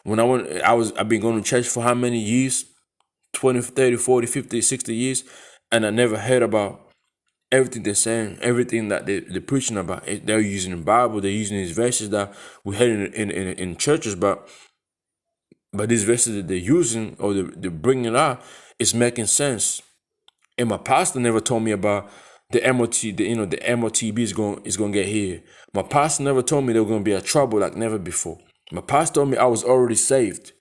When I've been going to church for how many years? 20, 30, 40, 50, 60 years, and I never heard about everything they're saying, everything that they're preaching about. They're using the Bible, they're using these verses that we heard in churches, but these verses that they're using, or they're bringing out, is making sense. And my pastor never told me about the MOT, the MOTB is going to get here. My pastor never told me there was going to be a trouble like never before. My pastor told me I was already saved.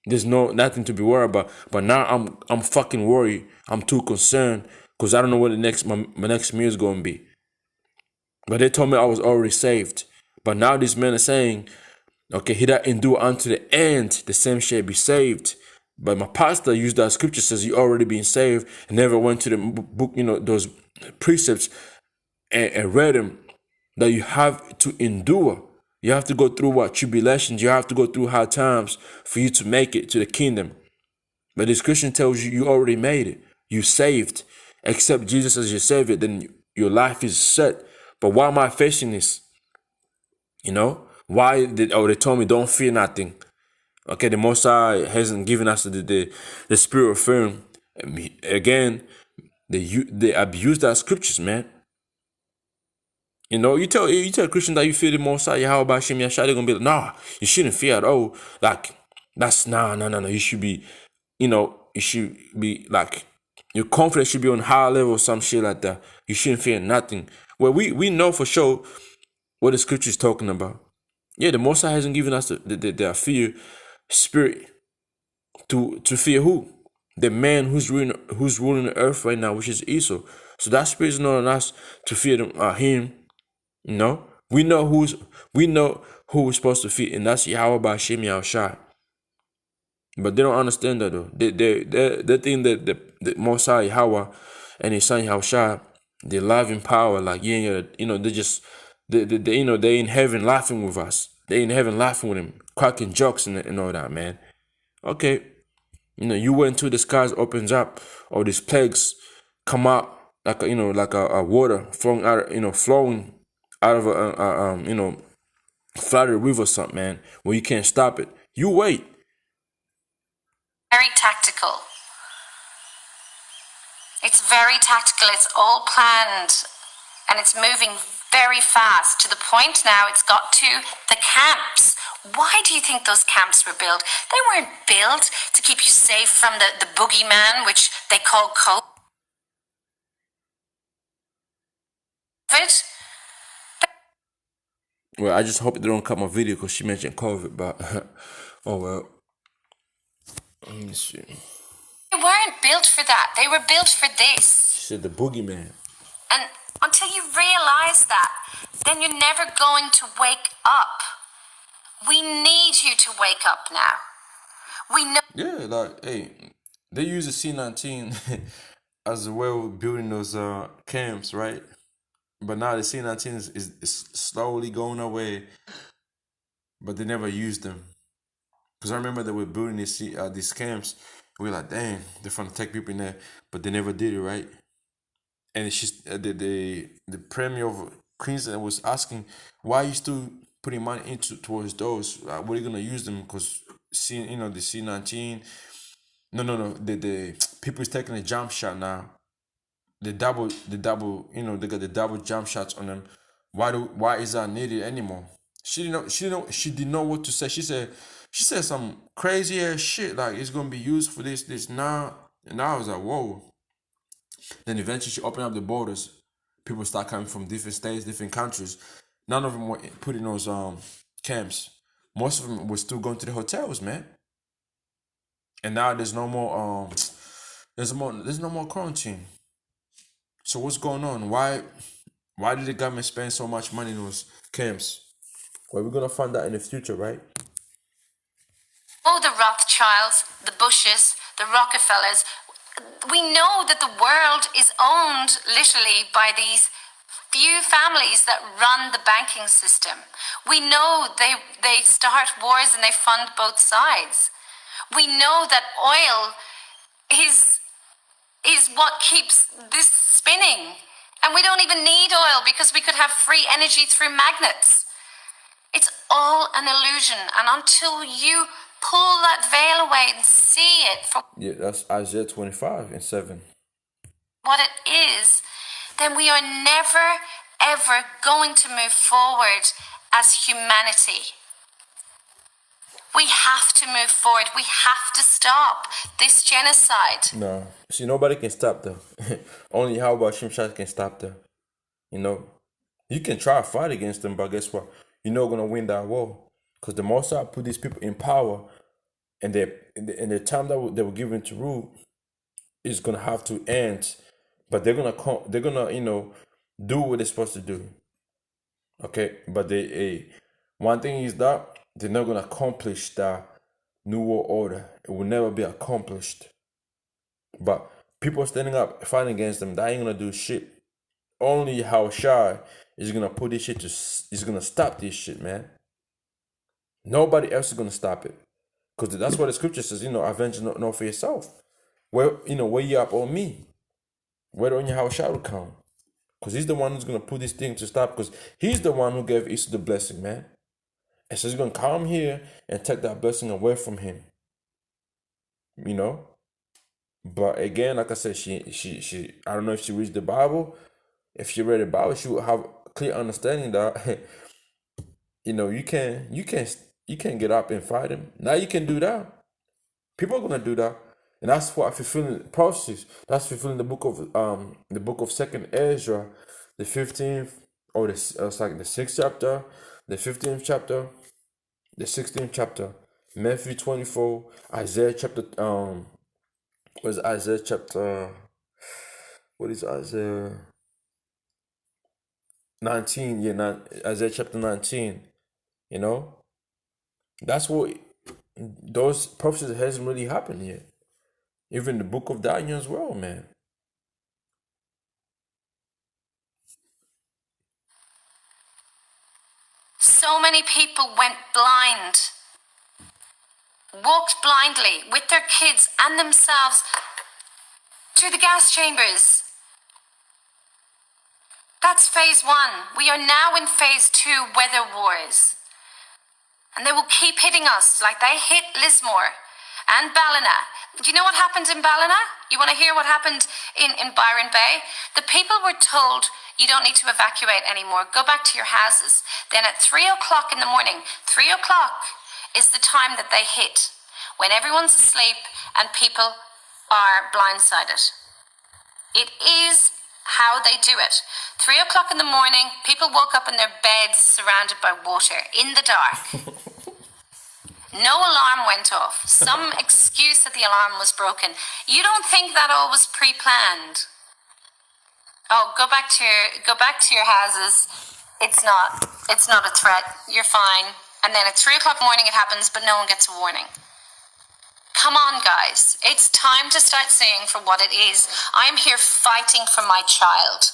There's nothing to be worried about. But now I'm fucking worried. I'm too concerned, because I don't know what my next meal is going to be. But they told me I was already saved. But now these men are saying, okay, he that endure unto the end, the same shall be saved. But my pastor used that scripture, says you already been saved, and never went to the book, those precepts and read them, that you have to endure. You have to go through what? Tribulations. You have to go through hard times for you to make it to the kingdom. But this Christian tells you already made it. You saved. Accept Jesus as your savior, then your life is set. But why am I facing this? Why they told me don't fear nothing. Okay, the Most High hasn't given us the spirit of fear. Again, they abuse that scriptures, man. You tell Christians that you fear the Most High, Yahweh Ba'Shem Yahushua, they're gonna be like, nah, you shouldn't fear at all. Like, that's no. You should be, you should be like, your confidence should be on high level or some shit like that. You shouldn't fear nothing. Well, we know for sure what the scripture is talking about. Yeah, the Most High hasn't given us the fear spirit to fear who? The man who's ruling the earth right now, which is Esau. So that spirit is not on us to fear him. No, we know who we're supposed to feed, and that's Yahweh Bashim Yahushua. But they don't understand that though. They think that the Most High Yahweh and His Son Yahushua, they live in power. Like they just they in heaven laughing with us. They in heaven laughing with Him, cracking jokes and all that, man. Okay, you went to the skies opens up, or these plagues come out like a water flowing out, flowing out of a flooded river or something, man, where you can't stop it. You wait. Very tactical. It's very tactical. It's all planned, and it's moving very fast to the point now it's got to the camps. Why do you think those camps were built? They weren't built to keep you safe from the boogeyman, which they call COVID. Well, I just hope they don't cut my video because she mentioned COVID, but oh well. Let me see. They weren't built for that. They were built for this. She said the boogeyman. And until you realize that, then you're never going to wake up. We need you to wake up now. We know. Yeah, like, hey, they use the C-19 as a way of building those camps, right? But now the C-19 is slowly going away, but they never used them. Because I remember they were building these camps. We were like, dang, they're trying to take people in there, but they never did it, right? And it's just the premier of Queensland was asking, why are you still putting money into towards those? What are you gonna use them? Because the C-19. No. The people is taking a jump shot now. The double, they got the double jump shots on them. Why is that needed anymore? She didn't know what to say. She said some crazy ass shit like it's gonna be used for this now. And I was like, whoa. Then eventually she opened up the borders. People start coming from different states, different countries. None of them were put in those camps. Most of them were still going to the hotels, man. And now there's no more there's no more quarantine. So what's going on? Why did the government spend so much money in those camps? Well, we're gonna find out in the future, right? Oh, the Rothschilds, the Bushes, the Rockefellers. We know that the world is owned literally by these few families that run the banking system. We know they start wars and they fund both sides. We know that oil is what keeps this spinning. And we don't even need oil because we could have free energy through magnets. It's all an illusion. And until you pull that veil away and see it for that's Isaiah 25:7. what it is, then we are never, ever going to move forward as humanity. We have to move forward. We have to stop this genocide. No. See, nobody can stop them. Only Yahweh Shimshai can stop them. You can try to fight against them, but guess what? You're not gonna win that war. Because the Most High put these people in power, and the time that they were given to rule is gonna have to end. But they're gonna do what they're supposed to do. Okay, but one thing is that they're not gonna accomplish the new world order. It will never be accomplished. But people standing up fighting against them, that ain't gonna do shit. Only how shy is gonna put this shit is gonna stop this shit, man. Nobody else is gonna stop it. Because that's what the scripture says, avenge not for yourself. Where you up on me. Where on your house shall come. Because he's the one who's gonna put this thing to stop. Because he's the one who gave Esau the blessing, man. And so he's gonna come here and take that blessing away from him. But again, like I said, she I don't know if she reads the Bible. If she read the Bible, she would have a clear understanding that you can't get up and fight him. Now you can do that. People are gonna do that. And that's what fulfilling prophecies. That's fulfilling the book of Second Ezra, the 15th, or it's like the 6th chapter, the 15th chapter, the 16th chapter, Matthew 24, Isaiah chapter what is Isaiah chapter? What is Isaiah? 19, Isaiah chapter 19, you know? That's what, those prophecies hasn't really happened yet. Even the book of Daniel as well, man. So many people went blind, walked blindly with their kids and themselves to the gas chambers. That's phase 1. We are now in phase 2, weather wars. And they will keep hitting us like they hit Lismore and Ballina. Do you know what happened in Ballina? You want to hear what happened in Byron Bay? The people were told, you don't need to evacuate anymore. Go back to your houses. Then at 3 o'clock in the morning, 3 o'clock is the time that they hit, when everyone's asleep and people are blindsided. It is how they do it. 3 o'clock in the morning, people woke up in their beds surrounded by water in the dark. No alarm went off. Some excuse that the alarm was broken. You don't think that all was pre-planned? Oh, go back to your houses. It's not a threat. You're fine. And then at 3 o'clock in the morning it happens, but no one gets a warning. Come on, guys. It's time to start seeing for what it is. I'm here fighting for my child.